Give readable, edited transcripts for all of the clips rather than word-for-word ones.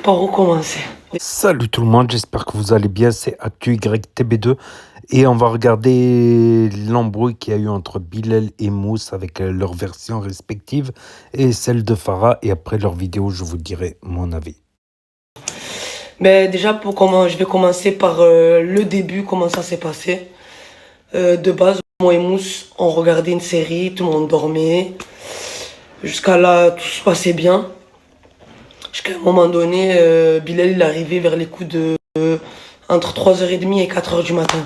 par où commencer. Salut tout le monde, j'espère que vous allez bien, c'est ActuYTB2 et on va regarder l'embrouille qu'il y a eu entre Bilal et Mousse avec leurs versions respectives et celle de Farah, et après leur vidéo je vous dirai mon avis. Mais déjà, je vais commencer par le début, comment ça s'est passé. De base, moi et Mousse, on regardait une série, tout le monde dormait. Jusqu'à là, tout se passait bien. Jusqu'à un moment donné, Bilal il est arrivé vers les coups de entre 3h30 et 4h du matin.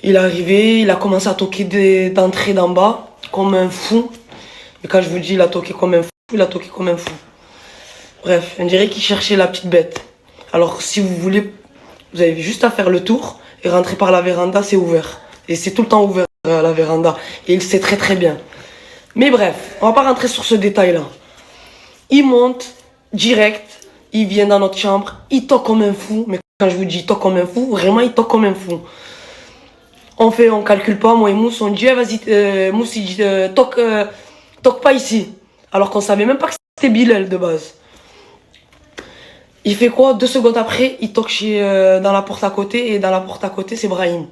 Il est arrivé, il a commencé à toquer d'entrée d'en bas, comme un fou. Et quand je vous dis il a toqué comme un fou, il a toqué comme un fou. Bref, on dirait qu'il cherchait la petite bête. Alors si vous voulez, vous avez juste à faire le tour et rentrer par la véranda, c'est ouvert. Et c'est tout le temps ouvert la véranda. Et il sait très très bien. Mais bref, on va pas rentrer sur ce détail-là. Il monte direct, il vient dans notre chambre, il toque comme un fou. Mais quand je vous dis il toque comme un fou, vraiment il toque comme un fou. On calcule pas, moi et Mousse, on dit vas-y, Mousse il dit toque pas ici. Alors qu'on savait même pas que c'était Bilal de base. Il fait quoi? 2 secondes après, il toque dans la porte à côté, et dans la porte à côté, c'est Brahim.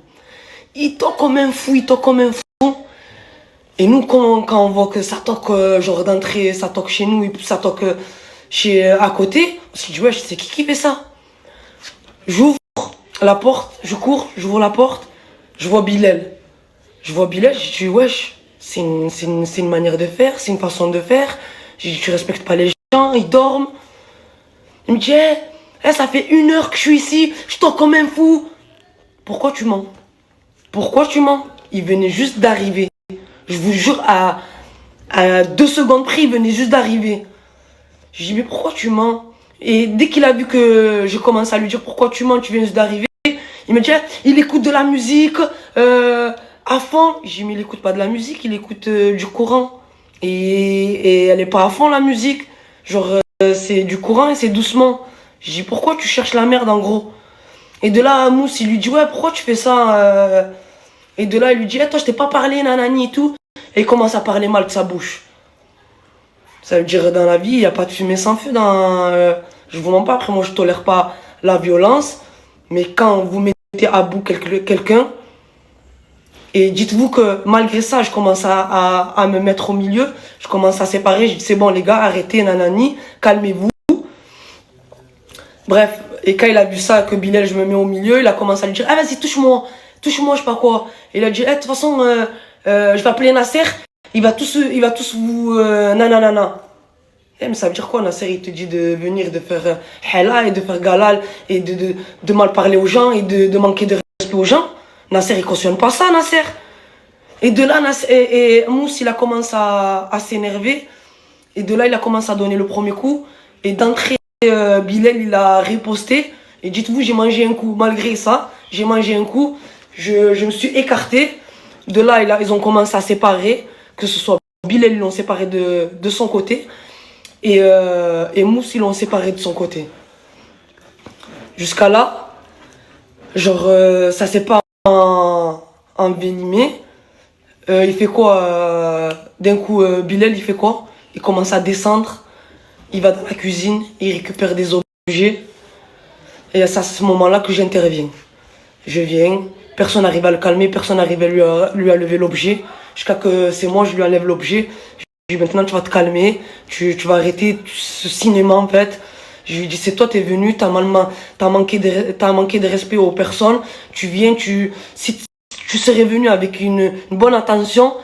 Il toque comme un fou, il toque comme un fou. Et nous, quand on voit que ça toque, genre d'entrée, ça toque chez nous, et puis ça toque à côté, on se dit, ouais, c'est qui fait ça? J'ouvre la porte, je cours, j'ouvre la porte, je vois Bilal. Je dis, wesh, c'est une manière de faire, c'est une façon de faire. Je dis, tu respectes pas les gens, ils dorment. Il me dit, ça fait 1 heure que je suis ici, je toque comme un fou. Pourquoi tu mens? Pourquoi tu mens? Il venait juste d'arriver. Je vous jure, à 2 secondes près, il venait juste d'arriver. Je dis, mais pourquoi tu mens? Et dès qu'il a vu que je commence à lui dire, pourquoi tu mens, tu viens juste d'arriver, il me dit, il écoute de la musique à fond. Je dis, mais il écoute pas de la musique, il écoute du courant. Et elle est pas à fond la musique. Genre, c'est du courant et c'est doucement. Je dis, pourquoi tu cherches la merde en gros? Et de là, Mousse, il lui dit, ouais, pourquoi tu fais ça Et de là, il lui dit, toi, je t'ai pas parlé, nanani et tout. Et il commence à parler mal de sa bouche. Ça veut dire, dans la vie, il n'y a pas de fumée sans feu. Je vous mens pas, après, moi, je tolère pas la violence. Mais quand vous mettez à bout quelqu'un, et dites-vous que malgré ça, je commence à me mettre au milieu. Je commence à séparer. Je dis, c'est bon, les gars, arrêtez, nanani, calmez-vous. Bref, et quand il a vu ça, que Bilal, je me mets au milieu, il a commencé à lui dire, ah, vas-y, touche-moi, je sais pas quoi. Et il a dit, de toute façon, je vais appeler Nasser, il va tous vous, nanana. Mais ça veut dire quoi, Nasser? Il te dit de venir, de faire hela et de faire galal, et de mal parler aux gens, et de manquer de respect aux gens. Nasser, il cautionne pas ça, Nasser. Et de là, et Mousse, il a commencé à s'énerver. Et de là, il a commencé à donner le premier coup. Et d'entrée, Bilal, il a riposté. Et dites-vous, j'ai mangé un coup. Malgré ça, j'ai mangé un coup. Je me suis écarté. De là, ils ont commencé à séparer. Que ce soit Bilal, ils l'ont séparé de son côté. Et Mousse, ils l'ont séparé de son côté. Jusqu'à là, genre, ça s'est pas envenimé. Il fait quoi? D'un coup, Bilal, il fait quoi? Il commence à descendre. Il va dans la cuisine, il récupère des objets. Et c'est à ce moment-là que j'interviens. Je viens, personne n'arrive à le calmer, personne n'arrive à lui lever l'objet. Jusqu'à que c'est moi, je lui enlève l'objet. Je lui dis, maintenant tu vas te calmer, tu vas arrêter ce cinéma en fait. Je lui dis, c'est toi, t'es venu, t'as manqué de respect aux personnes. Tu viens, si tu serais venu avec une bonne attention,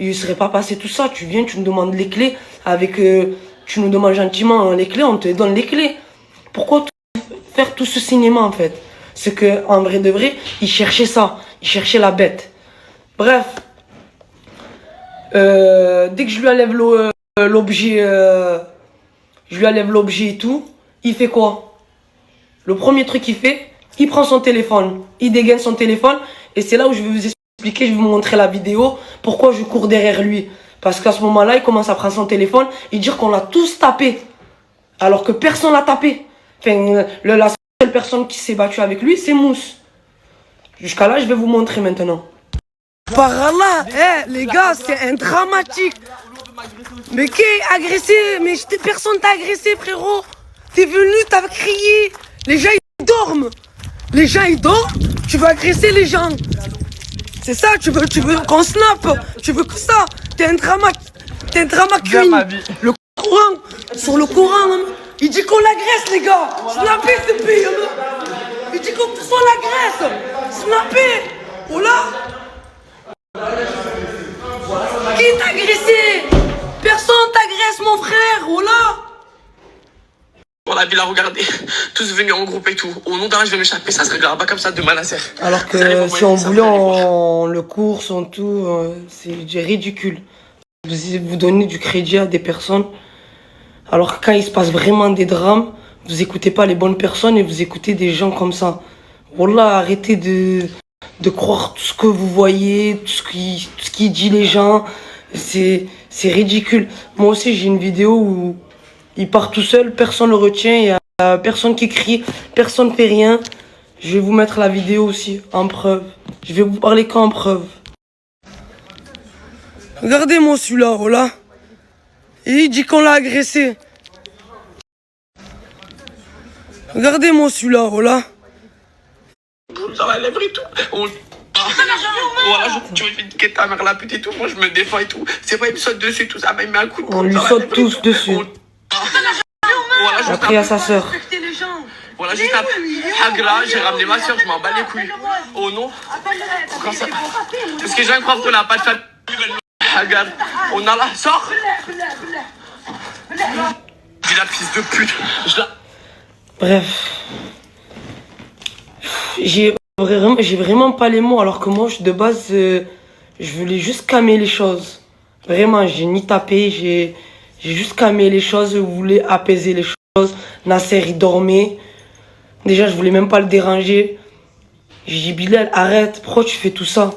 il ne serait pas passé tout ça. Tu viens, tu nous demandes les clés, tu nous demandes gentiment les clés, on te donne les clés. Pourquoi faire tout ce cinéma en fait? C'est que en vrai de vrai, il cherchait ça, il cherchait la bête. Bref, dès que je lui enlève l'objet, et tout, il fait quoi? Le premier truc qu'il fait, il prend son téléphone, il dégaine son téléphone, et c'est là où je vais vous expliquer, je vais vous montrer la vidéo, pourquoi je cours derrière lui. Parce qu'à ce moment-là, il commence à prendre son téléphone et dire qu'on l'a tous tapé, alors que personne l'a tapé. Enfin, la seule personne qui s'est battue avec lui, c'est Mousse. Jusqu'à là, je vais vous montrer maintenant. Par là, les gars, c'est un dramatique. Mais qui est agressé? Mais personne t'a agressé, frérot. T'es venu, t'as crié. Les gens, ils dorment. Les gens, ils dorment. Tu veux agresser les gens. C'est ça, tu veux qu'on snap. Tu veux que ça. T'es un drama queen. Le Coran, sur le Coran, il dit qu'on l'agresse, les gars. Snappez, ce pays. Il dit qu'on l'agresse. Snappez. Oh là. Qui t'a agressé? Personne t'agresse, mon frère. Oh là. Dans la ville à regarder, tous venus en groupe et tout. Au nom d'Allah, je vais m'échapper, ça serait grave, pas comme ça demain, Nasser. Alors que si on voulait en le course, en tout, c'est ridicule. Vous donnez du crédit à des personnes, alors que quand il se passe vraiment des drames, vous écoutez pas les bonnes personnes et vous écoutez des gens comme ça. Wallah, arrêtez de croire tout ce que vous voyez, tout ce qui dit les gens. C'est ridicule. Moi aussi, j'ai une vidéo où il part tout seul, personne le retient, il y a personne qui crie, personne fait rien. Je vais vous mettre la vidéo aussi, en preuve. Je vais vous parler qu'en preuve. Regardez-moi celui-là, voilà. Et il dit qu'on l'a agressé. Regardez-moi celui-là, voilà. Dans la lèvre et tout. Voilà, tu veux niquer ta mère la pute et tout, moi je me défends et tout. C'est pas, il me saute dessus, tout ça, mais il met un coup de On lui saute tous dessus. Voilà, Après, à sa sœur. Voilà, juste après. Hagra, j'ai ramené ma soeur, je m'en bats les couilles. Oh non. Parce que j'ai un croire qu'on n'a pas de famille. Hagar, on a la sort. Dis la fils de pute. Bref. J'ai vraiment pas les mots, alors que moi, de base, je voulais juste calmer les choses. Vraiment, j'ai ni tapé, j'ai juste calmé les choses, je voulais apaiser les choses. Nasser, il dormait. Déjà, je voulais même pas le déranger. J'ai dit, Bilal, arrête, pourquoi tu fais tout ça?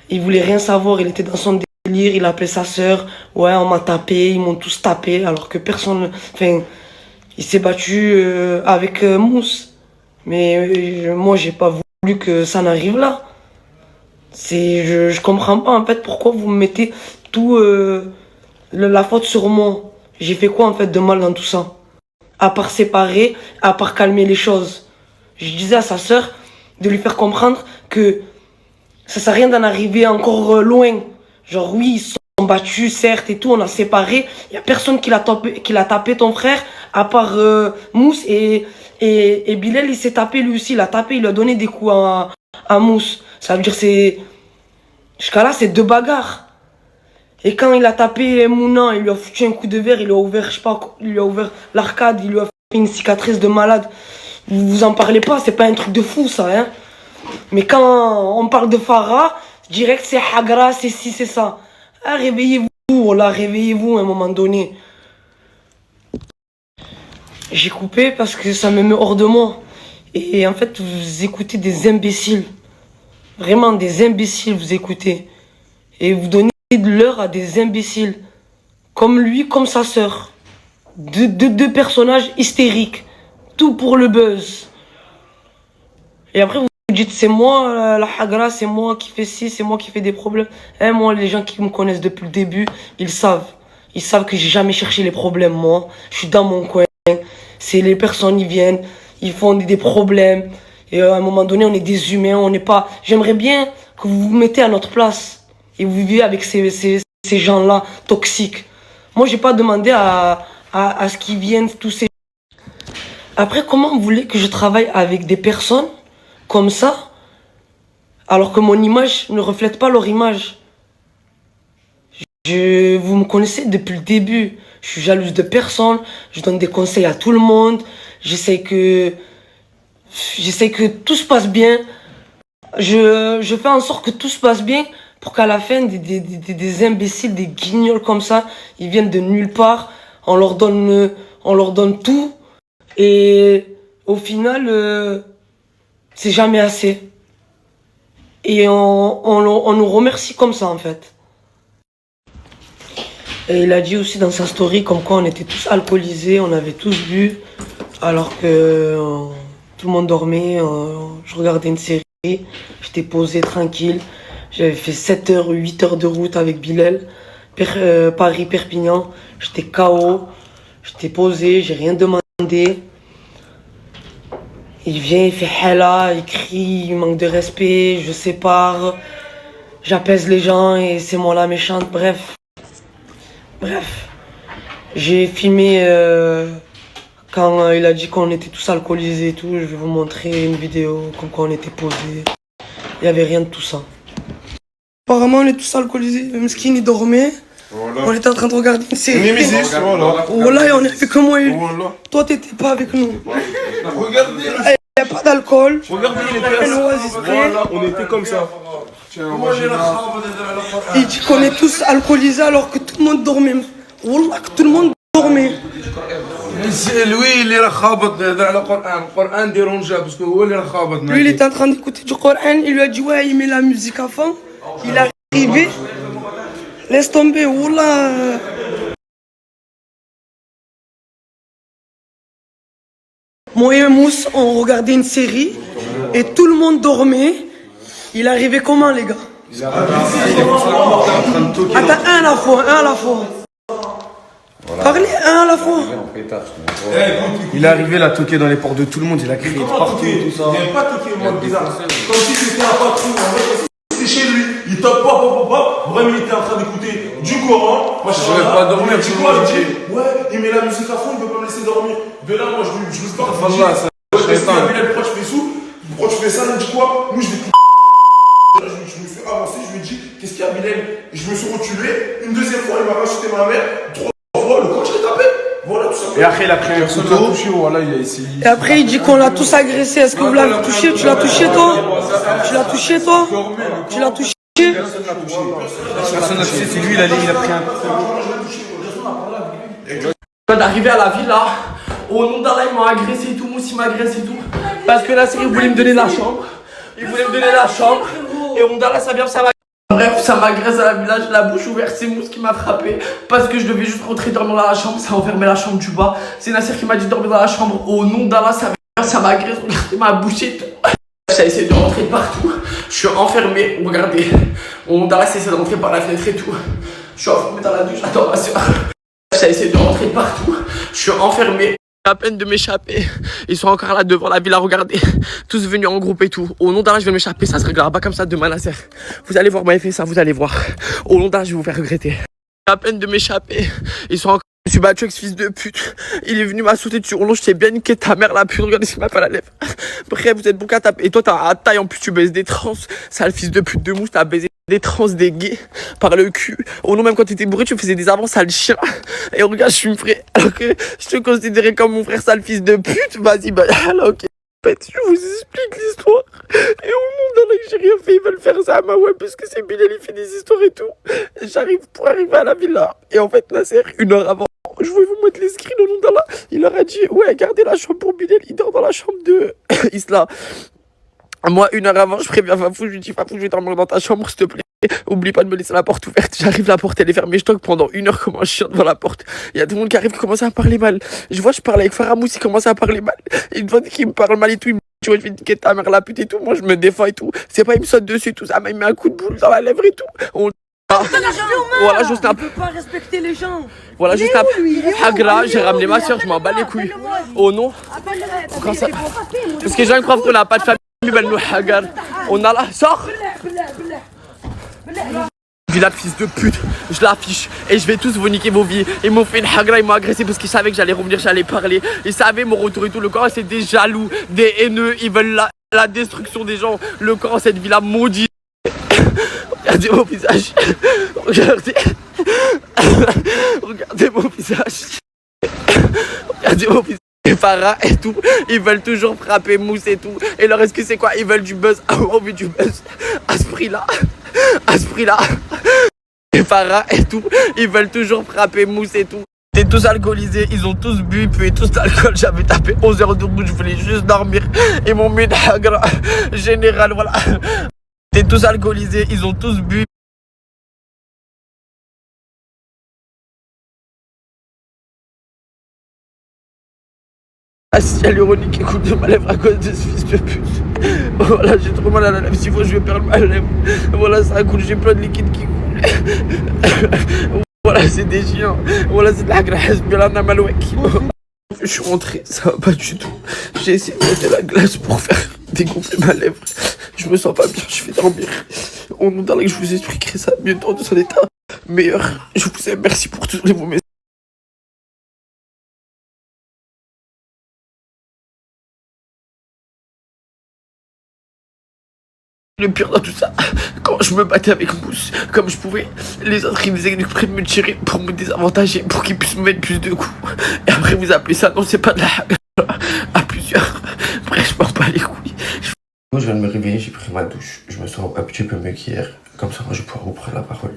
Il voulait rien savoir, il était dans son délire, il appelait sa sœur. Ouais, on m'a tapé, ils m'ont tous tapé, alors que personne... Enfin, il s'est battu avec Mousse. Mais moi, j'ai pas voulu que ça n'arrive là. Je comprends pas, en fait, pourquoi vous me mettez tout la faute sur moi. J'ai fait quoi, en fait, de mal dans tout ça? À part séparer, à part calmer les choses. Je disais à sa sœur de lui faire comprendre que ça sert à rien d'en arriver encore loin. Genre, oui, ils se sont battus, certes, et tout, on a séparé. Il y a personne qui l'a tapé, ton frère, à part Mousse. Et Bilal, il s'est tapé lui aussi. Il a tapé, il a donné des coups à Mousse. Ça veut dire jusqu'à là, c'est deux bagarres. Et quand il a tapé Mouna, il lui a foutu un coup de verre, il lui a ouvert, je sais pas, il lui a ouvert l'arcade, il lui a fait une cicatrice de malade. Vous en parlez pas, c'est pas un truc de fou ça, hein. Mais quand on parle de Farah, direct c'est Hagra, c'est ci, c'est ça. Ah, réveillez-vous, là, réveillez-vous à un moment donné. J'ai coupé parce que ça me met hors de moi. Et en fait, vous écoutez des imbéciles. Vraiment des imbéciles, vous écoutez. Et vous donnez de l'heure à des imbéciles. Comme lui, comme sa sœur. Deux personnages hystériques. Tout pour le buzz. Et après, vous dites, c'est moi, la Hagra, c'est moi qui fais ci, c'est moi qui fais des problèmes. Hein, moi, les gens qui me connaissent depuis le début, ils savent. Ils savent que j'ai jamais cherché les problèmes, moi. Je suis dans mon coin. C'est les personnes, ils viennent, ils font des problèmes. Et à un moment donné, on est des humains, on n'est pas... J'aimerais bien que vous vous mettez à notre place. Et vous vivez avec ces gens-là toxiques. Moi, j'ai pas demandé à ce qu'ils viennent, tous ces... Après, comment vous voulez que je travaille avec des personnes comme ça, alors que mon image ne reflète pas leur image? Vous me connaissez depuis le début. Je suis jalouse de personne. Je donne des conseils à tout le monde. J'essaie que tout se passe bien. Je fais en sorte que tout se passe bien pour qu'à la fin, des imbéciles, des guignols comme ça, ils viennent de nulle part. On leur donne tout. Et au final, c'est jamais assez. Et on nous remercie comme ça, en fait. Et il a dit aussi dans sa story comme quoi on était tous alcoolisés, on avait tous bu, alors que tout le monde dormait, je regardais une série, j'étais posé tranquille, j'avais fait 7 heures, 8 heures de route avec Bilal, Paris-Perpignan, j'étais KO, j'étais posé, j'ai rien demandé. Il vient, il fait hella, il crie, il manque de respect, je sépare, j'apaise les gens et c'est moi la méchante, bref. J'ai filmé quand il a dit qu'on était tous alcoolisés et tout, je vais vous montrer une vidéo comme quoi on était posés. Il n'y avait rien de tout ça. Apparemment on est tous alcoolisés, le Mskin il dormait. Voilà. On était en train de regarder une série. Voilà, et on est fait comme moi. Toi, t'étais pas avec nous. Regardez, il n'y a pas d'alcool. Regardez, voilà, on était comme ça. Il dit qu'on est tous alcoolisés alors que tout le monde dormait. Wallah, que tout le monde dormait. Lui, il est le Coran dérangeant parce que lui, il était en train d'écouter du Coran. Il lui a dit, ouais, il met la musique à fond. Il est arrivé. Laisse tomber, wallah. Moi et Mousse, on regardait une série et tout le monde dormait. Il arrivait comment, les gars? Attends, un à la fois. Voilà. Parlez un à la fois. Il est arrivé, il a toqué dans les portes de tout le monde, il a crié partout, tout ça. Il n'a pas toqué, moi, bizarre. Comme si c'était un patron, c'était chez lui. Il tape pas. Vraiment, il était en train d'écouter du Coran. Moi, je ne vais pas dormir, tu vois. Il dit, ouais, il met la musique à fond, il ne veut pas me laisser dormir. De là, moi, je me parle. Pourquoi tu fais sous? Pourquoi tu fais ça? Il dit quoi? Moi, je dis, je me suis avancé, je lui ai dit, qu'est-ce qu'il y a, Bilal? Je me suis reculé. Une deuxième fois, il m'a racheté ma mère. 3 fois, le coach l'a tapé. Voilà, tout ça. Et après, il a pris un couteau. Voilà, il a essayé. Et après, il dit qu'on l'a tous agressé. Est-ce que vous l'avez touché? Tu l'as touché, toi? Tu l'as touché, toi? Tu l'as touché? Personne n'a touché, c'est lui, il a pris un couteau. Quand d'arriver à la villa, au nom d'Allah, ils m'ont agressé et tout, Moussi m'a agressé et tout. Parce que là, il voulait me donner la chambre. Et au nom d'Allah, ça vient, ça m'a. Bref, ça m'agresse à la villa, j'ai la bouche ouverte, c'est Mousse qui m'a frappé. Parce que je devais juste rentrer dormir dans la chambre, ça a enfermé la chambre du bas. C'est Nasser qui m'a dit de dormir dans la chambre. Au nom d'Allah, ça m'agresse, regardez ma bouche et tout. J'ai essayé de rentrer partout. Je suis enfermé, regardez. Au nom d'Allah, c'est de rentrer par la fenêtre et tout. Je suis enfermé dans la douche, j'attends ma soeur. J'ai essayé de rentrer partout. Je suis enfermé. À peine de m'échapper. Ils sont encore là devant la villa, regardez. Tous venus en groupe et tout. Au nom d'Allah, je vais m'échapper. Ça se réglera pas comme ça demain, Nasser. Vous allez voir, moi, fait ça, vous allez voir. Au nom d'Allah, je vais vous faire regretter. À peine de m'échapper. Ils sont encore. Je me suis battu avec ce fils de pute. Il est venu m'assauter dessus. Je t'ai bien niqué ta mère, la pute. Regardez ce qu'il m'a fait à la lèvre. Bref, vous êtes bon qu'à taper. Et toi, t'as un taille. En plus, tu baises des trans. Sale fils de pute de Mousse. T'as baisé des trans, des gays. Par le cul. Au nom, même quand t'étais bourré, tu faisais des avances, sale chien. Et regarde, je suis mon frère. Alors que je te considérais comme mon frère, sale fils de pute. Vas-y, bah, alors, ok. Je vous explique l'histoire. Et au nom d'Allah, que j'ai rien fait, ils veulent faire ça à ma web parce que c'est Bilal, il fait des histoires et tout. J'arrive pour arriver à la villa. Et en fait, Nasser, 1 heure avant, je voulais vous mettre les screens au nom d'Allah. Il leur a dit, ouais, gardez la chambre pour Bilal, il dort dans la chambre de Isla. Moi, 1 heure avant, je préviens Fafou, je lui dis, Fafou, je vais dormir dans ta chambre, s'il te plaît. Oublie pas de me laisser la porte ouverte. J'arrive, la porte elle est fermée, je toque pendant 1 heure comme un chien devant la porte. Il y a tout le monde qui arrive qui commence à parler mal. Je parle avec Faramous, il commence à parler mal. Il me dit qu'il me parle mal et tout. Il me dit, tu vois, je vais niquer ta mère la pute et tout. Moi je me défends et tout. C'est pas, il me saute dessus et tout. Ça m'a mis un coup de boule dans la lèvre et tout. Voilà, je snap. On peut pas respecter les gens. Voilà, je snap. Hagra, j'ai ramené ma soeur, je m'en bats les couilles. Oh non. Parce que j'ai un croire qu'on n'a pas de famille. On a là, sors. Villa de fils de pute, je l'affiche et je vais tous vous niquer vos vies. Ils m'ont fait une hagra, ils m'ont agressé parce qu'ils savaient que j'allais revenir, j'allais parler. Ils savaient mon retour et tout. Le Coran c'est des jaloux, des haineux, ils veulent la destruction des gens. Le Coran c'est une villa maudite. Regardez mon visage. Regardez. Regardez mon visage. Regardez mon visage. Les Farah et tout, ils veulent toujours frapper Mousse et tout. Et leur est-ce que c'est quoi? Ils veulent du buzz. Ah, on veut du buzz. À ce prix-là. Les Farah et tout, ils veulent toujours frapper Mousse et tout. Ils étaient tous alcoolisés, ils ont tous bu, puis tous d'alcool. J'avais tapé 11 heures de rouge, je voulais juste dormir. Ils m'ont mis une hagra générale, voilà. Ils étaient tous alcoolisés, ils ont tous bu. Ah si, il y a l'ironie qui coule de ma lèvre à cause de ce fils de pute. Voilà, j'ai trop mal à la lèvre, s'il faut je vais perdre ma lèvre. Voilà, ça coule, j'ai plein de liquide qui coule. Voilà, c'est des chiens. Voilà, c'est de la graisse, bien la malouek. Je suis rentré, ça va pas du tout. J'ai essayé de mettre la glace pour faire dégonfler ma lèvre. Je me sens pas bien, je vais dormir. Au nom d'Allah, que je vous expliquerai ça mieux dans son état meilleur. Je vous aime, merci pour tous vos messages. Le pire dans tout ça, quand je me battais avec Mousse, comme je pouvais, les autres ils faisaient exprès de me tirer pour me désavantager, pour qu'ils puissent me mettre plus de coups. Et après vous appelez ça, non c'est pas de la à plusieurs. Bref, je m'en bats les couilles. Moi je viens de me réveiller, j'ai pris ma douche, je me sens un petit peu mieux qu'hier. Comme ça moi je vais pouvoir vous prendre la parole.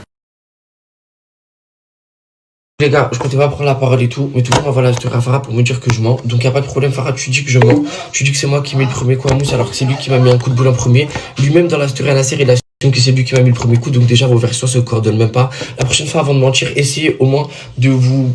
Les gars, je comptais pas prendre la parole et tout, mais tout le monde m'envoie la story à Farah pour me dire que je mens. Donc y a pas de problème, Farah, tu dis que je mens. Tu dis que c'est moi qui mets le premier coup à Mousse alors que c'est lui qui m'a mis un coup de boule en premier. Lui-même dans la story à Nasser, il a dit que c'est lui qui m'a mis le premier coup. Donc déjà vos versions se coordonnent même pas. La prochaine fois avant de mentir, essayez au moins de vous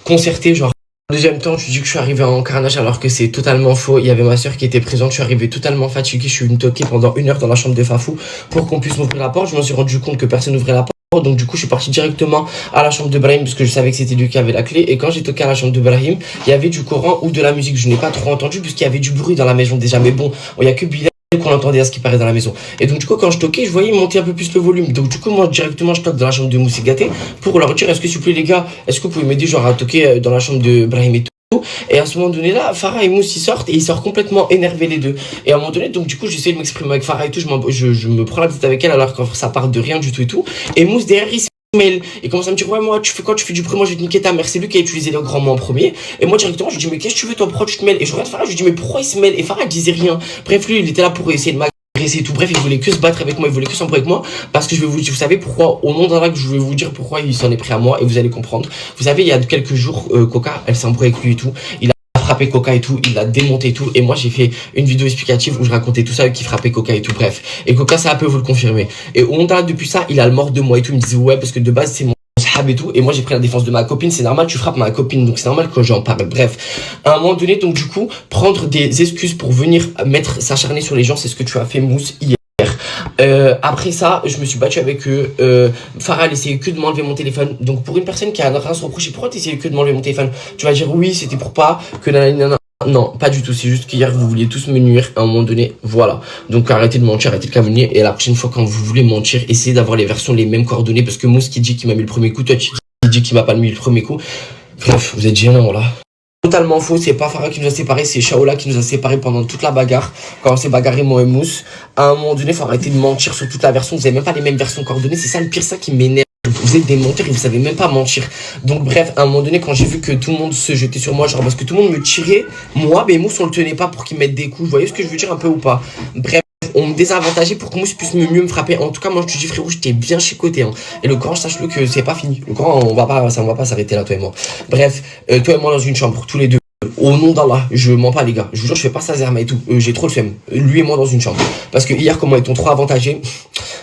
concerter, genre. En deuxième temps, tu dis que je suis arrivé en carnage alors que c'est totalement faux. Il y avait ma soeur qui était présente, je suis arrivé totalement fatigué, je suis venu toquer pendant 1 heure dans la chambre de Fafou pour qu'on puisse m'ouvrir la porte. Je me suis rendu compte que personne n'ouvrait la porte. Donc du coup je suis parti directement à la chambre de Brahim parce que je savais que c'était lui qui avait la clé. Et quand j'ai toqué à la chambre de Brahim, il y avait du Coran ou de la musique. Je n'ai pas trop entendu puisqu'il y avait du bruit dans la maison déjà. Mais bon, il n'y a que Bilal qu'on entendait à ce qui paraît dans la maison. Et donc du coup quand je toquais, je voyais monter un peu plus le volume. Donc du coup moi directement je toque dans la chambre de Mousse et Gâté pour leur dire est-ce que s'il vous plaît les gars, est-ce que vous pouvez m'aider genre à toquer dans la chambre de Brahim et tout. Et à ce moment donné là, Farah et Mousse ils sortent et ils sortent complètement énervés les deux. Et à un moment donné, donc du coup j'essaie de m'exprimer avec Farah et tout, je me prends la tête avec elle alors que ça part de rien du tout et tout. Et Mousse derrière il mail et commence à me dire ouais moi tu fais quoi, tu fais du bruit, moi je vais te niquer ta mère. C'est lui qui a utilisé le grand mot en premier. Et moi directement je lui dis mais qu'est-ce que tu veux toi, pourquoi tu te mêles? Et je regarde Farah, je lui dis mais pourquoi il se mêle? Et Farah elle disait rien. Bref lui il était là pour essayer de m'agresser et tout. Bref il voulait que se battre avec moi, il voulait que s'embrouiller avec moi parce que je vais vous savez pourquoi, au nom d'Allah que je vais vous dire pourquoi il s'en est pris à moi et vous allez comprendre. Vous savez il y a quelques jours Coca elle s'embrouille avec lui et tout, il a frappé Coca et tout, il l'a démonté et tout, et moi j'ai fait une vidéo explicative où je racontais tout ça, qui frappait Coca et tout, bref. Et Coca ça peut vous le confirmer. Et au Honda depuis ça, il a le mort de moi et tout, il me disait ouais parce que de base c'est mon sahab et tout, et moi j'ai pris la défense de ma copine, c'est normal, tu frappes ma copine, donc c'est normal que j'en parle, bref. À un moment donné, donc du coup, prendre des excuses pour venir s'acharner sur les gens, c'est ce que tu as fait Mousse hier. Après ça, je me suis battu avec eux. Farah elle essayait que de m'enlever mon téléphone. Donc pour une personne qui a rien à se reprocher, pourquoi t'essayais que de m'enlever mon téléphone? Tu vas dire oui, c'était pour pas que nanana. Non, pas du tout. C'est juste qu'hier vous vouliez tous me nuire à un moment donné. Voilà. Donc arrêtez de mentir, arrêtez de calomnier. Et la prochaine fois quand vous voulez mentir, essayez d'avoir les versions les mêmes coordonnées parce que Mousse qui dit qu'il m'a mis le premier coup, toi qui dit qu'il m'a pas mis le premier coup. Bref, vous êtes gênants là. Totalement faux, c'est pas Farah qui nous a séparés, c'est Shaola qui nous a séparés pendant toute la bagarre. Quand on s'est bagarré moi et Mousse, à un moment donné, faut arrêter de mentir sur toute la version. Vous avez même pas les mêmes versions coordonnées, c'est ça le pire, ça qui m'énerve. Vous êtes des menteurs et vous savez même pas mentir. Donc bref, à un moment donné, quand j'ai vu que tout le monde se jetait sur moi, genre parce que tout le monde me tirait, moi, mais Mousse on le tenait pas pour qu'il mette des coups. Vous voyez ce que je veux dire un peu ou pas? Bref. On me désavantageait pour que Mousse puisse mieux me frapper. En tout cas, moi je te dis frérot, j'étais bien chicoté. Hein. Et le grand, sache-le que c'est pas fini. Le grand, on va pas s'arrêter là, toi et moi. Bref, toi et moi dans une chambre, tous les deux. Au nom d'Allah, je mens pas les gars. Je vous jure, je fais pas ça Zerma et tout. J'ai trop le flemme. Lui et moi dans une chambre. Parce que hier, comment est-on trop avantagés?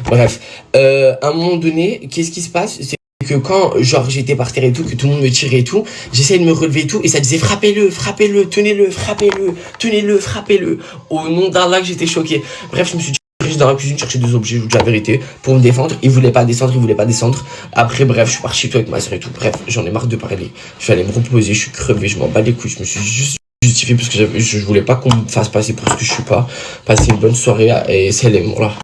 Bref, à un moment donné, qu'est-ce qui se passe? C'est que quand genre j'étais par terre et tout, que tout le monde me tirait et tout, j'essayais de me relever et tout, et ça disait frappez-le, frappez-le, tenez-le, frappez-le, tenez-le, frappez-le. Au nom d'Allah que j'étais choqué. Bref, je me suis dit dans la cuisine chercher des objets, je vous dis la vérité, pour me défendre. Il voulait pas descendre. Après, bref, je suis parti toi avec ma soeur et tout. Bref, j'en ai marre de parler. Je vais aller me reposer, je suis crevé, je m'en bats les couilles. Je me suis juste justifié parce que je voulais pas qu'on me fasse passer pour ce que je suis pas. Passer une bonne soirée et c'est les mots là.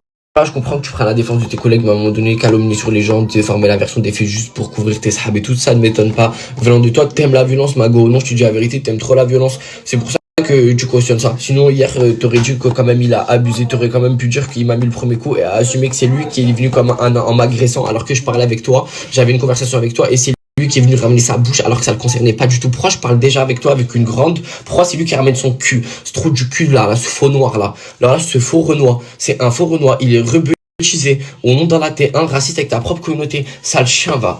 Je comprends que tu prends la défense de tes collègues, mais à un moment donné, calomnier sur les gens, déformer la version des faits juste pour couvrir tes sahabs et tout ça ne m'étonne pas. Venant de toi, t'aimes la violence, Mago. Non, je te dis la vérité, t'aimes trop la violence. C'est pour ça que tu cautionnes ça. Sinon, hier, t'aurais dit que quand même il a abusé, t'aurais quand même pu dire qu'il m'a mis le premier coup et assumer que c'est lui qui est venu comme en m'agressant alors que je parlais avec toi. J'avais une conversation avec toi et c'est lui qui est venu ramener sa bouche alors que ça le concernait pas du tout. Pourquoi je parle déjà avec toi avec une grande? Pourquoi c'est lui qui ramène son cul? Ce trou du cul là, ce faux noir là. Là, ce faux Renoir. C'est un faux Renoir. Il est rebeutisé. Au nom d'Allah, t'es un raciste avec ta propre communauté. Sale chien va.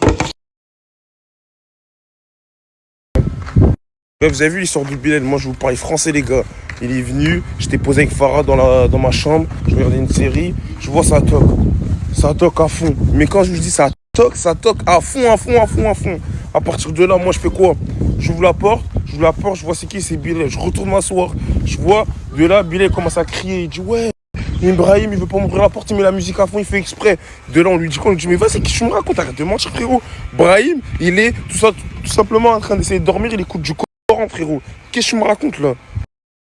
Vous avez vu l'histoire du Bilal? Moi je vous parle français les gars. Il est venu, j'étais posé avec Farah dans ma chambre, je regardais une série, je vois ça toque. Ça toque à fond. Mais quand je lui dis ça toque à fond. À partir de là, moi je fais quoi? J'ouvre la porte, je vois c'est qui, c'est Bilal. Je retourne m'asseoir. Je vois de là, Bilal commence à crier. Il dit ouais, Ibrahim il veut pas m'ouvrir la porte, il met la musique à fond, il fait exprès. De là on lui dit quoi? On lui dit mais vas-y, qu'est-ce que tu me racontes? Arrête de mentir frérot. Brahim, il est tout simplement en train d'essayer de dormir, il écoute du Coran. parents, frérot. Qu'est-ce que tu me racontes là?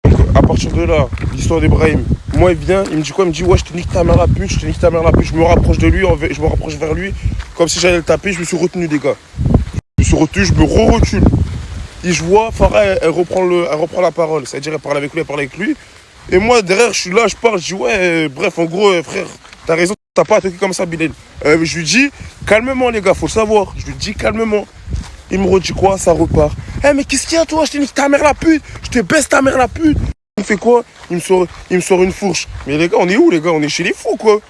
Donc, à partir de là, l'histoire d'Ibrahim, moi il vient, il me dit quoi? Il me dit ouais, je te nique ta mère la pute, je te nique ta mère la pute. Je me rapproche de lui, je me rapproche vers lui, comme si j'allais le taper. Je me suis retenu, les gars. Je me suis retenu, je me recule. Et je vois Farah, elle reprend la parole. C'est-à-dire, elle parle avec lui, Et moi, derrière, je suis là, je parle, je dis ouais, bref, en gros, frère, t'as raison, t'as pas attaqué comme ça, Bilal. Je lui dis, calmement, les gars, faut le savoir. Je lui dis, calmement. Il me redit quoi? Ça repart. Mais qu'est-ce qu'il y a, toi? Je t'ai niqué ta mère la pute. Je te baisse ta mère la pute. Il me fait quoi? Il me sort une fourche. Mais les gars, on est où, les gars? On est chez les fous, quoi.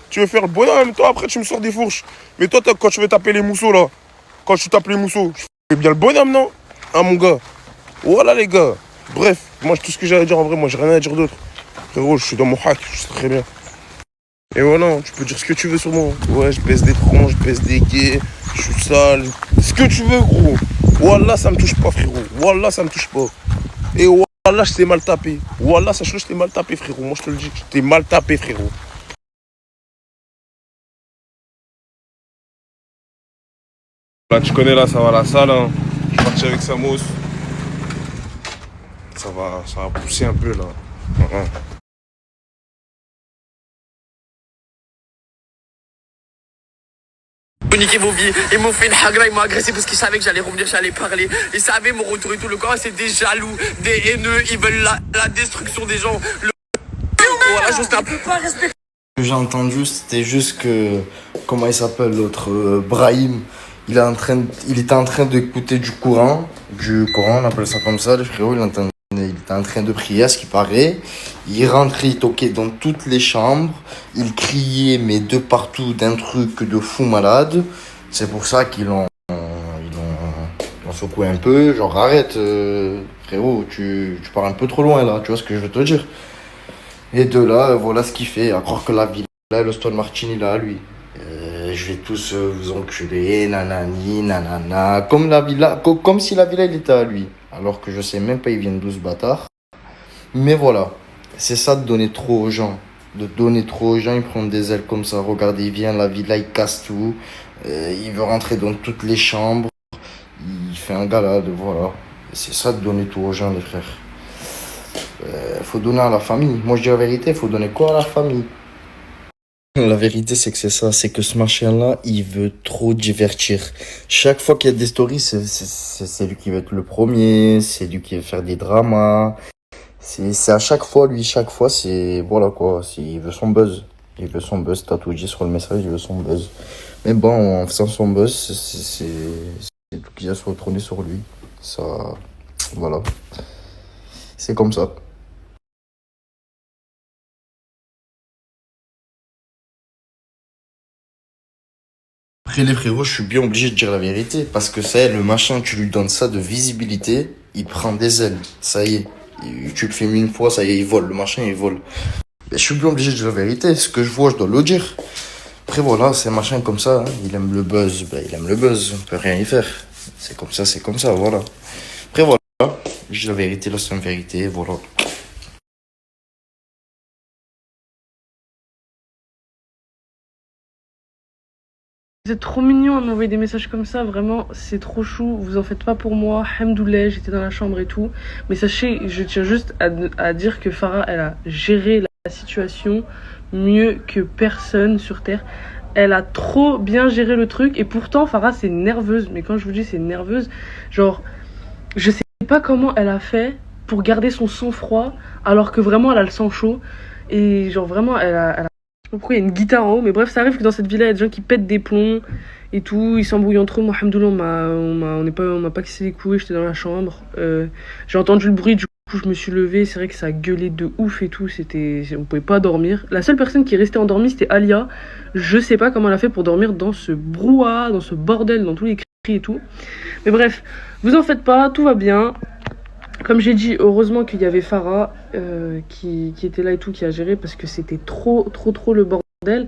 Tu veux faire le bonheur en même temps, après tu me sors des fourches. Mais toi, quand tu veux taper les mousseaux, là, quand tu tapes les mousseaux, je fais bien le bonhomme, non? Hein, mon gars? Voilà, les gars. Bref, moi, tout ce que j'ai à dire, en vrai, moi, j'ai rien à dire d'autre. Frérot, je suis dans mon hack, je sais très bien. Et voilà, tu peux dire ce que tu veux sur moi. Ouais, je baisse des troncs, je baisse des gays, je suis sale. Ce que tu veux, gros. Wallah, ça me touche pas, frérot. Wallah, ça me touche pas. Et wallah, je t'ai mal tapé. Wallah, sache-le, je t'ai mal tapé, frérot. Moi, je te le dis, je t'ai mal tapé, frérot. Là, tu connais, là, ça va à la salle. Hein. Je suis parti avec Samos. Ça va pousser un peu, là. Niquer vos vies. Ils m'ont fait une hagra, ils m'ont agressé parce qu'ils savaient que j'allais revenir, j'allais parler. Ils savaient mon retour et tout. Le corps, c'est des jaloux, des haineux. Ils veulent la destruction des gens. Voilà, juste un peu pas respecter. Ce que j'ai entendu, c'était juste que, comment il s'appelle l'autre, Brahim, il était en train d'écouter du Coran, on appelle ça comme ça, les frérots, il était en train de prier, à ce qui paraît. Il rentrait, il toquait dans toutes les chambres, il criait, mais de partout, d'un truc de fou malade. C'est pour ça qu'ils l'ont secoué un peu, genre arrête, frérot, tu pars un peu trop loin là, tu vois ce que je veux te dire. Et de là, voilà ce qu'il fait, à croire que la villa, le Stone Martin, il a à lui. Je vais tous vous enculer, nanani, nanana, comme si la villa, il était à lui. Alors que je sais même pas, ils viennent d'où ce bâtard. Mais voilà, c'est ça de donner trop aux gens. De donner trop aux gens, ils prennent des ailes comme ça. Regardez, il vient, la villa, il casse tout. Il veut rentrer dans toutes les chambres. Il fait un galade, voilà. C'est ça de donner tout aux gens, les frères. Faut donner à la famille. Moi, je dis la vérité, faut donner quoi à la famille? La vérité, c'est que c'est ça. C'est que ce machin-là, il veut trop divertir. Chaque fois qu'il y a des stories, c'est lui qui veut être le premier. C'est lui qui veut faire des dramas. C'est à chaque fois, c'est... Voilà, quoi. Il veut son buzz. Il veut son buzz. T'as tout dit sur le message, il veut son buzz. Mais bon, en faisant son buzz, c'est tout qui va se retourner sur lui. Ça... Voilà. C'est comme ça. Après les frérots, je suis bien obligé de dire la vérité. Parce que ça y est, le machin, tu lui donnes ça de visibilité, il prend des ailes. Ça y est. Tu le filmes une fois, ça y est, il vole. Le machin, il vole. Mais je suis bien obligé de dire la vérité. Ce que je vois, je dois le dire. Après voilà, c'est un machin comme ça. Hein. Il aime le buzz. Il aime le buzz. On peut rien y faire. C'est comme ça, voilà. Après voilà. Je dis la vérité, là c'est une vérité, voilà. Vous êtes trop mignons à m'envoyer des messages comme ça, vraiment, c'est trop chou, vous en faites pas pour moi, Hamdoullah, j'étais dans la chambre et tout. Mais sachez, je tiens juste à dire que Farah, elle a géré la situation mieux que personne sur Terre. Elle a trop bien géré le truc, et pourtant Farah c'est nerveuse, mais quand je vous dis c'est nerveuse, genre, je sais pas comment elle a fait pour garder son sang-froid, alors que vraiment elle a le sang chaud, et genre vraiment elle a pourquoi il y a une guitare en haut, mais bref, ça arrive que dans cette villa, il y a des gens qui pètent des plombs et tout, ils s'embrouillent entre eux. Moi, alhamdoulilah, on m'a pas cassé les couilles, j'étais dans la chambre. J'ai entendu le bruit, du coup, je me suis levée. C'est vrai que ça a gueulé de ouf et tout, on pouvait pas dormir. La seule personne qui est restée endormie, c'était Alia. Je sais pas comment elle a fait pour dormir dans ce brouhaha, dans ce bordel, dans tous les cris et tout. Mais bref, vous en faites pas, tout va bien. Comme j'ai dit, heureusement qu'il y avait Farah qui était là et tout, qui a géré, parce que c'était trop le bordel.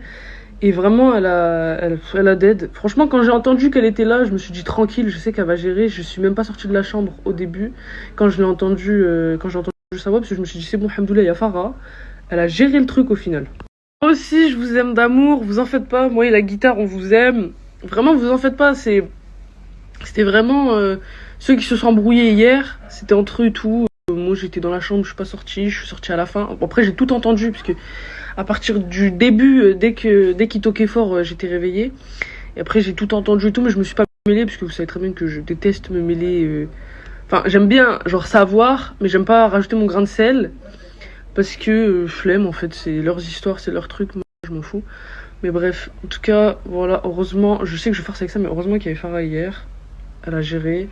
Et vraiment, elle a d'aide. Franchement, quand j'ai entendu qu'elle était là, je me suis dit tranquille, je sais qu'elle va gérer. Je suis même pas sortie de la chambre au début, quand j'ai entendu sa voix, parce que je me suis dit c'est bon, alhamdoulilah, il y a Farah. Elle a géré le truc au final. Moi aussi, je vous aime d'amour, vous en faites pas. Moi et la guitare, on vous aime. Vraiment, vous en faites pas, c'était vraiment... Ceux qui se sont embrouillés hier, c'était entre eux et tout. Moi, j'étais dans la chambre, je suis pas sortie, je suis sortie à la fin. Bon, après, j'ai tout entendu, parce que à partir du début, dès qu'il toquait fort, j'étais réveillée. Et après, j'ai tout entendu et tout, mais je me suis pas mêlée, parce que vous savez très bien que je déteste me mêler. Enfin, j'aime bien, genre, savoir, mais j'aime pas rajouter mon grain de sel, parce que flemme, en fait, c'est leurs histoires, c'est leur truc, moi, je m'en fous. Mais bref, en tout cas, voilà, heureusement, je sais que je force avec ça, mais heureusement qu'il y avait Farah hier. Elle a géré.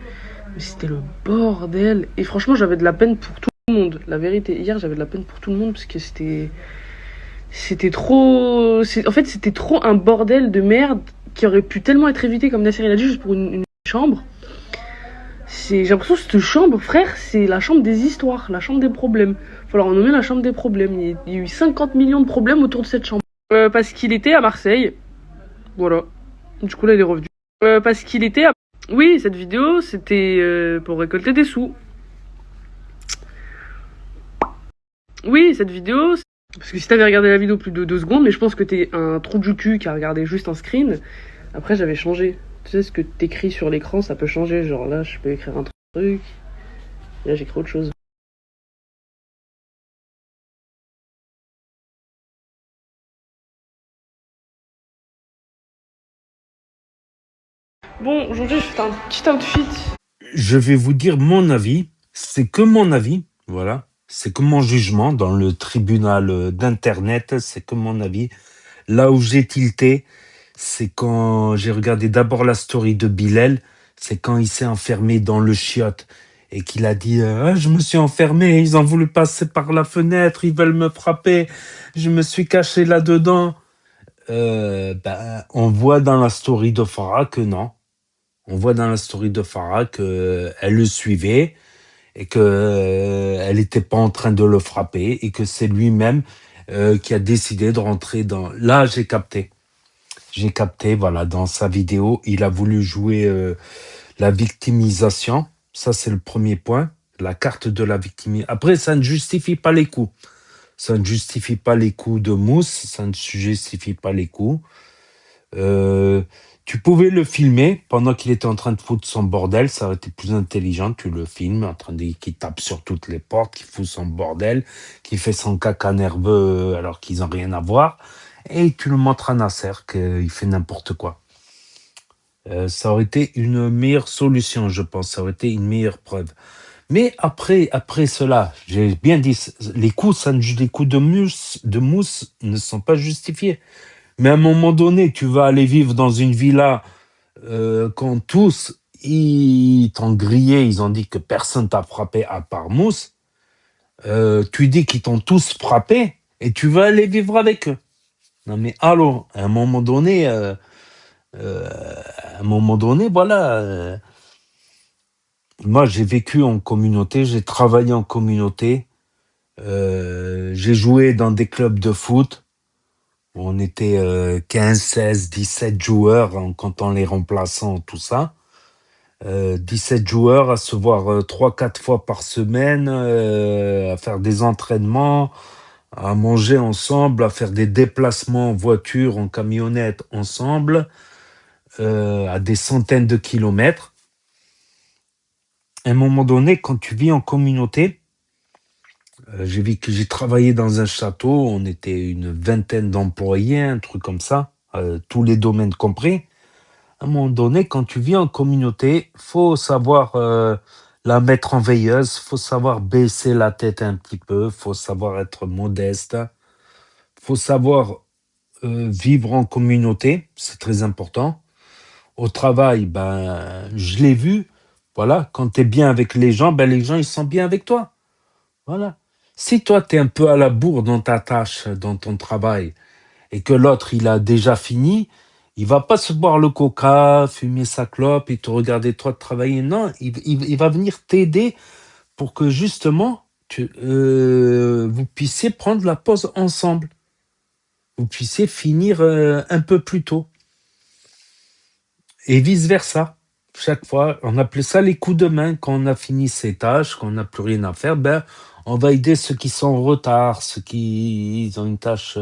Mais c'était le bordel. Et franchement, j'avais de la peine pour tout le monde. La vérité, hier, j'avais de la peine pour tout le monde parce que c'était trop. En fait, c'était trop un bordel de merde qui aurait pu tellement être évité, comme Nasser l'a dit, juste pour une chambre. J'ai l'impression que cette chambre, frère, c'est la chambre des histoires, la chambre des problèmes. Faut leur nommer la chambre des problèmes. Il y a eu 50 millions de problèmes autour de cette chambre. Parce qu'il était à Marseille. Voilà. Du coup, là, il est revenu. Parce qu'il était à... Oui, cette vidéo, c'était pour récolter des sous. Oui, cette vidéo... Parce que si t'avais regardé la vidéo plus de 2 secondes, mais je pense que t'es un trou du cul qui a regardé juste un screen. Après, j'avais changé. Tu sais, ce que t'écris sur l'écran, ça peut changer. Genre là, je peux écrire un truc. Et là, j'écris autre chose. Bon, aujourd'hui, je fais un petit outfit. Je vais vous dire mon avis. C'est que mon avis. Voilà. C'est que mon jugement dans le tribunal d'internet. C'est que mon avis. Là où j'ai tilté, c'est quand j'ai regardé d'abord la story de Bilal. C'est quand il s'est enfermé dans le chiotte et qu'il a dit ah, je me suis enfermé, ils ont voulu passer par la fenêtre, ils veulent me frapper, je me suis caché là-dedans. On voit dans la story de Farah que non. On voit dans la story de Farah qu'elle le suivait et que elle n'était pas en train de le frapper et que c'est lui-même qui a décidé de rentrer dans... Là, j'ai capté. J'ai capté, voilà, dans sa vidéo, il a voulu jouer la victimisation. Ça, c'est le premier point. La carte de la victimisation. Après, ça ne justifie pas les coups. Ça ne justifie pas les coups de Mousse. Ça ne justifie pas les coups. Tu pouvais le filmer pendant qu'il était en train de foutre son bordel, ça aurait été plus intelligent. Tu le filmes en train de qu'il tape sur toutes les portes, qu'il fout son bordel, qu'il fait son caca nerveux alors qu'ils n'ont rien à voir, et tu le montres à Nasser qu'il fait n'importe quoi. Ça aurait été une meilleure solution, je pense. Ça aurait été une meilleure preuve. Mais après cela, j'ai bien dit, les coups de mousse ne sont pas justifiés. Mais à un moment donné, tu vas aller vivre dans une villa quand tous, ils t'ont grillé, ils ont dit que personne t'a frappé à part Mousse. Tu dis qu'ils t'ont tous frappé et tu vas aller vivre avec eux. Non mais allô, à un moment donné, voilà. Moi, j'ai vécu en communauté, j'ai travaillé en communauté, j'ai joué dans des clubs de foot. On était 15, 16, 17 joueurs en comptant les remplaçants, tout ça. 17 joueurs à se voir 3-4 fois par semaine, à faire des entraînements, à manger ensemble, à faire des déplacements en voiture, en camionnette ensemble, à des centaines de kilomètres. À un moment donné, quand tu vis en communauté, j'ai travaillé dans un château, on était une vingtaine d'employés, un truc comme ça, tous les domaines compris. À un moment donné, quand tu vis en communauté, faut savoir la mettre en veilleuse, faut savoir baisser la tête un petit peu, faut savoir être modeste, faut savoir vivre en communauté, c'est très important. Au travail, ben, je l'ai vu, voilà, quand tu es bien avec les gens, ben, les gens, ils sont bien avec toi. Voilà. Si toi, tu es un peu à la bourre dans ta tâche, dans ton travail, et que l'autre, il a déjà fini, il va pas se boire le coca, fumer sa clope et te regarder toi travailler. Non, il va venir t'aider pour que justement, vous puissiez prendre la pause ensemble. Vous puissiez finir un peu plus tôt. Et vice-versa. Chaque fois, on appelait ça les coups de main. Quand on a fini ses tâches, quand on n'a plus rien à faire, ben, on va aider ceux qui sont en retard, ceux qui ils ont une tâche.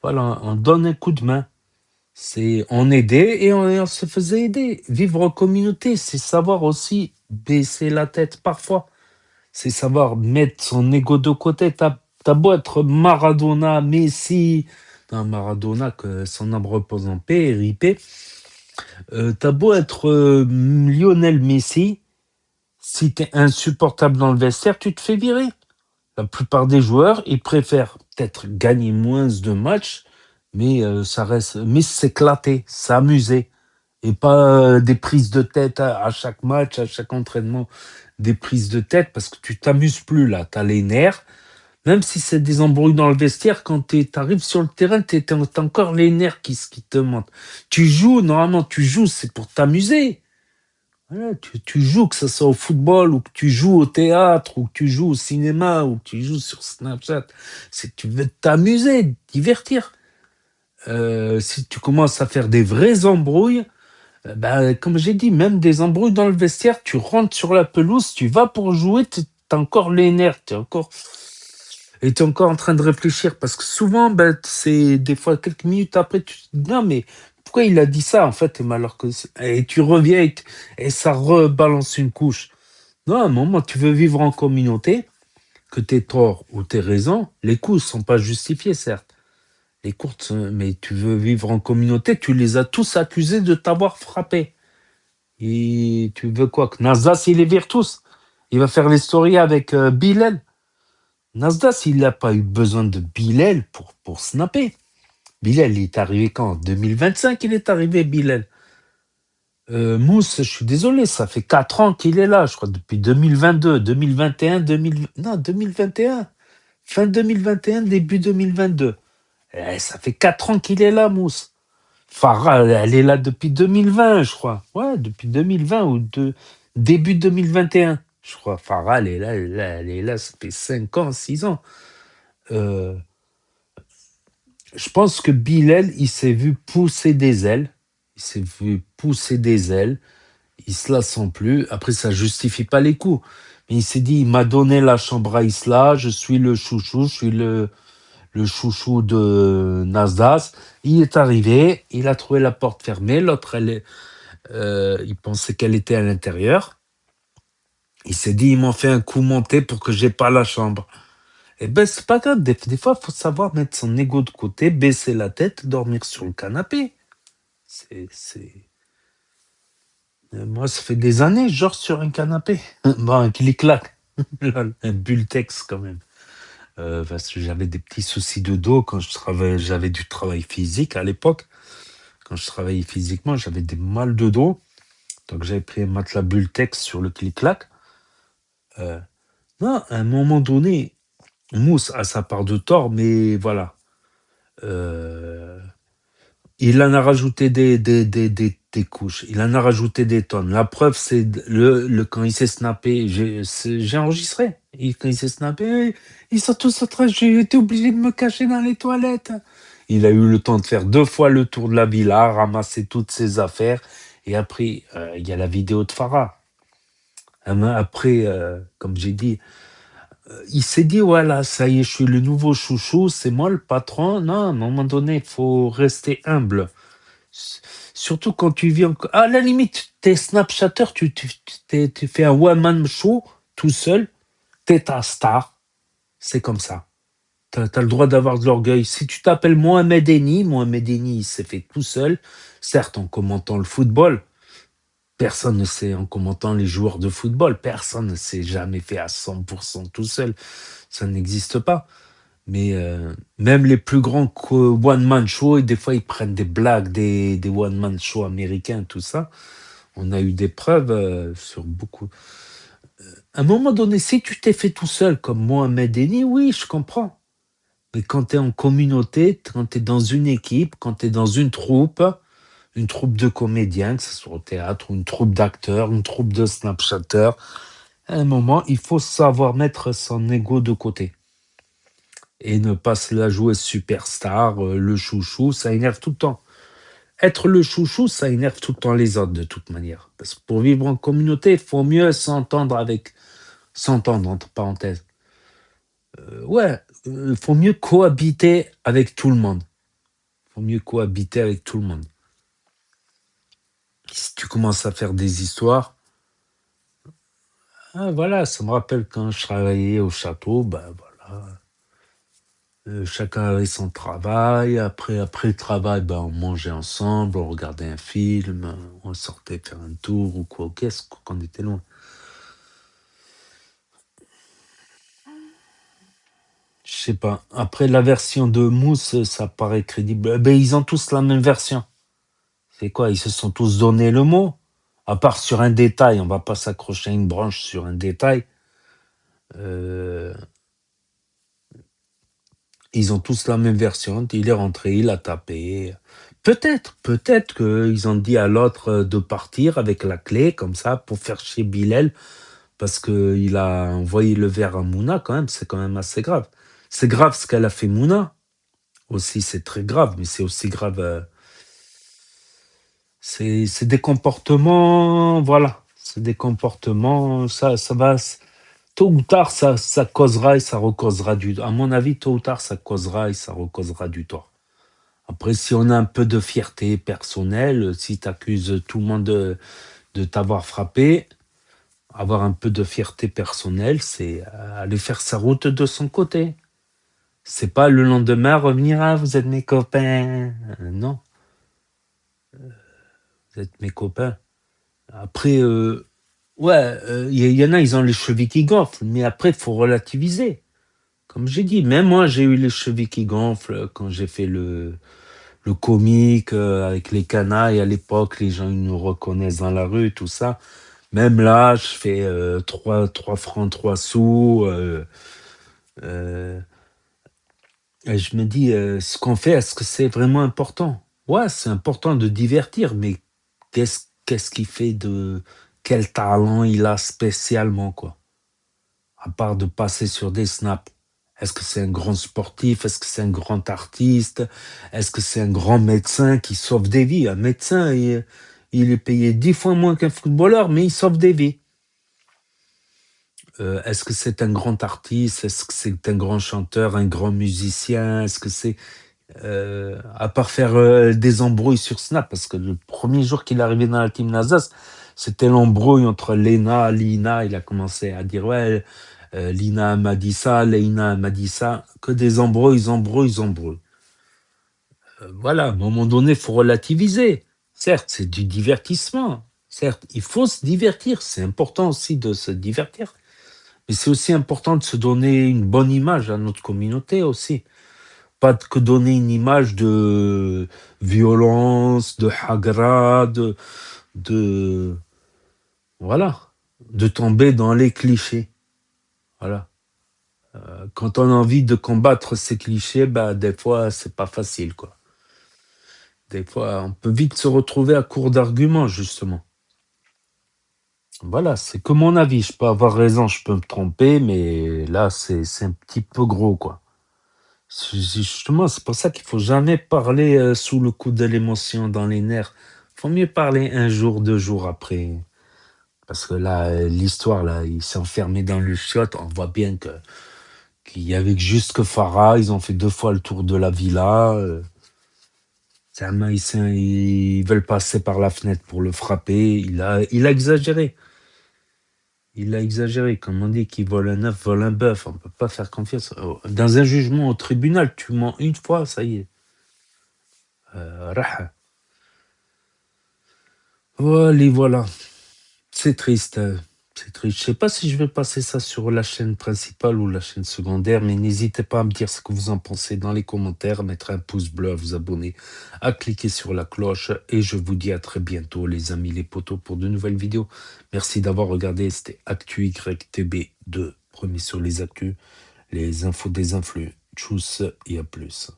Voilà, on donne un coup de main. On aidait et on se faisait aider. Vivre en communauté, c'est savoir aussi baisser la tête parfois. C'est savoir mettre son ego de côté. T'as beau être Maradona, Messi, non, Maradona, que son âme repose en paix, RIP. T'as beau être Lionel Messi, si t'es insupportable dans le vestiaire, tu te fais virer. La plupart des joueurs, ils préfèrent peut-être gagner moins de matchs, mais ça reste, mais s'éclater, s'amuser, et pas des prises de tête à chaque match, à chaque entraînement, des prises de tête, parce que tu t'amuses plus là, t'as les nerfs. Même si c'est des embrouilles dans le vestiaire, quand t'arrives sur le terrain, t'as encore les nerfs qui te montent. Tu joues, normalement, tu joues, c'est pour t'amuser. Voilà, tu joues, que ce soit au football, ou que tu joues au théâtre, ou que tu joues au cinéma, ou que tu joues sur Snapchat. C'est que tu veux t'amuser, divertir. Si tu commences à faire des vraies embrouilles, bah, comme j'ai dit, même des embrouilles dans le vestiaire, tu rentres sur la pelouse, tu vas pour jouer, t'as encore les nerfs, t'es encore en train de réfléchir, parce que souvent, ben, c'est des fois quelques minutes après, tu te dis, non, mais pourquoi il a dit ça, en fait, alors que et tu reviens et ça rebalance une couche. Non, à un moment, tu veux vivre en communauté, que t'aies tort ou t'aies raison, les coups sont pas justifiés, certes. Les courtes, mais tu veux vivre en communauté, tu les as tous accusés de t'avoir frappé. Et tu veux quoi? Que Nasdaq, il les vire tous. Il va faire les stories avec Bilal. Nasdaq, il n'a pas eu besoin de Bilal pour snapper. Bilal, il est arrivé quand? En 2025, il est arrivé, Bilal. Mousse, je suis désolé, ça fait 4 ans qu'il est là, je crois, depuis 2022, 2021, 2000, non, 2021. Fin 2021, début 2022. Ça fait 4 ans qu'il est là, Mousse. Farah, elle est là depuis 2020, je crois. Ouais, depuis 2020 ou début 2021, je crois. Farah, elle est là, ça fait 5 ans, 6 ans. Euh, je pense que Bilal, il s'est vu pousser des ailes. Il s'est vu pousser des ailes. Il se la sent plus. Après, ça justifie pas les coups. Mais il s'est dit, il m'a donné la chambre à Isla, je suis le chouchou, je suis le chouchou de Nasdaq. Il est arrivé, il a trouvé la porte fermée. L'autre, il pensait qu'elle était à l'intérieur. Il s'est dit, ils m'ont fait un coup monté pour que j'ai pas la chambre. Eh ben, c'est pas grave. Des fois, il faut savoir mettre son ego de côté, baisser la tête, dormir sur le canapé. C'est... Moi, ça fait des années, que je dors sur un canapé. Bon, un clic-clac. Lol, un bultex, quand même. Parce que j'avais des petits soucis de dos quand j'avais du travail physique à l'époque. Quand je travaillais physiquement, j'avais des mal de dos. Donc, j'avais pris un matelas bultex sur le clic-clac. Euh, non, à un moment donné, Mousse a sa part de tort, mais voilà. Euh, il en a rajouté des couches. Il en a rajouté des tonnes. La preuve, c'est quand il s'est snappé. J'ai enregistré. Quand il s'est snappé, ils sont tous en train. J'ai été obligé de me cacher dans les toilettes. Il a eu le temps de faire 2 fois le tour de la villa, ramasser toutes ses affaires. Et après, il y a la vidéo de Farah. Après, comme j'ai dit, il s'est dit, voilà, ça y est, je suis le nouveau chouchou, c'est moi le patron. Non, à un moment donné, il faut rester humble. Surtout quand tu vis encore. À la limite, t'es Snapchatter, tu fais un one-man show tout seul, t'es ta star. C'est comme ça. T'as le droit d'avoir de l'orgueil. Si tu t'appelles Mohamed Eni, il s'est fait tout seul, certes en commentant le football. Personne ne sait, en commentant les joueurs de football, personne ne s'est jamais fait à 100% tout seul. Ça n'existe pas. Mais même les plus grands one-man show, et des fois ils prennent des blagues des one-man show américains, tout ça. On a eu des preuves sur beaucoup. À un moment donné, si tu t'es fait tout seul, comme Mohamed Eni, oui, je comprends. Mais quand tu es en communauté, quand tu es dans une équipe, quand tu es dans une troupe de comédiens, que ce soit au théâtre, ou une troupe d'acteurs, une troupe de Snapchatters, à un moment, il faut savoir mettre son ego de côté. Et ne pas se la jouer superstar, le chouchou, ça énerve tout le temps. Être le chouchou, ça énerve tout le temps les autres de toute manière. Parce que pour vivre en communauté, il faut mieux s'entendre entre parenthèses. Ouais, il faut mieux cohabiter avec tout le monde. Faut mieux cohabiter avec tout le monde. Si tu commences à faire des histoires, Ah, voilà, ça me rappelle quand je travaillais au château, ben voilà. Chacun avait son travail. Après le travail, ben, on mangeait ensemble, on regardait un film, on sortait faire un tour ou quoi. Qu'est-ce qu'on était loin. Je sais pas. Après, la version de Mousse, ça paraît crédible. Ben, ils ont tous la même version. C'est quoi? Ils se sont tous donné le mot. À part sur un détail, on va pas s'accrocher à une branche sur un détail. Euh, Ils ont tous la même version. Il est rentré, il a tapé. Peut-être qu'ils ont dit à l'autre de partir avec la clé, comme ça, pour faire chier Bilal, parce qu'il a envoyé le verre à Mouna, quand même. C'est quand même assez grave. C'est grave ce qu'elle a fait Mouna. Aussi, c'est très grave, mais c'est aussi grave. C'est des comportements, voilà. C'est des comportements, ça va. Tôt ou tard, ça causera et ça recausera du. À mon avis, tôt ou tard, ça causera et ça recausera du tort. Après, si on a un peu de fierté personnelle, si tu accuses tout le monde de t'avoir frappé, avoir un peu de fierté personnelle, c'est aller faire sa route de son côté. C'est pas le lendemain revenir, ah, vous êtes mes copains. Non, vous êtes mes copains. Après, ouais, y en a, ils ont les chevilles qui gonflent, mais après, il faut relativiser. Comme j'ai dit, même moi, j'ai eu les chevilles qui gonflent quand j'ai fait le comique avec les canailles à l'époque, les gens ils nous reconnaissent dans la rue, tout ça. Même là, je fais 3 francs, 3 sous. Euh, et je me dis, ce qu'on fait, est-ce que c'est vraiment important? Ouais, c'est important de divertir, mais qu'est-ce qu'il fait de... Quel talent il a spécialement, quoi? À part de passer sur des snaps. Est-ce que c'est un grand sportif? Est-ce que c'est un grand artiste? Est-ce que c'est un grand médecin qui sauve des vies? Un médecin, il est payé 10 fois moins qu'un footballeur, mais il sauve des vies. Est-ce que c'est un grand artiste? Est-ce que c'est un grand chanteur, un grand musicien? Est-ce que c'est... à part faire des embrouilles sur Snap, parce que le premier jour qu'il est arrivé dans la team Nazas, c'était l'embrouille entre Lena, Lina. Il a commencé à dire, ouais, Lina m'a dit ça, Leina m'a dit ça. Que des embrouilles, embrouilles, embrouilles. Voilà, à un moment donné, il faut relativiser. Certes, c'est du divertissement. Certes, il faut se divertir. C'est important aussi de se divertir. Mais c'est aussi important de se donner une bonne image à notre communauté aussi. Pas que donner une image de violence, de hagra, de voilà, de tomber dans les clichés. Voilà. Quand on a envie de combattre ces clichés, bah, des fois, c'est pas facile, quoi. Des fois, on peut vite se retrouver à court d'arguments, justement. Voilà, c'est que mon avis. Je peux avoir raison, je peux me tromper, mais là, c'est un petit peu gros, quoi. Justement, c'est pour ça qu'il faut jamais parler sous le coup de l'émotion, dans les nerfs. Faut mieux parler un jour, 2 jours après. Parce que là, l'histoire, là, il s'est enfermé dans le chiotte. On voit bien qu'il y avait juste que Farah. Ils ont fait 2 fois le tour de la villa. Tellement ils veulent passer par la fenêtre pour le frapper. Il a exagéré. Il a exagéré. Comme on dit, qui vole un œuf, vole un bœuf. On peut pas faire confiance. Dans un jugement au tribunal, tu mens une fois, ça y est. Raha. Voilà. C'est triste. C'est triste. Je sais pas si je vais passer ça sur la chaîne principale ou la chaîne secondaire, mais n'hésitez pas à me dire ce que vous en pensez dans les commentaires, à mettre un pouce bleu, à vous abonner, à cliquer sur la cloche. Et je vous dis à très bientôt, les amis, les potos, pour de nouvelles vidéos. Merci d'avoir regardé. C'était Actu YTB2, premier sur les actus, les infos des influx. Tchuss et à plus.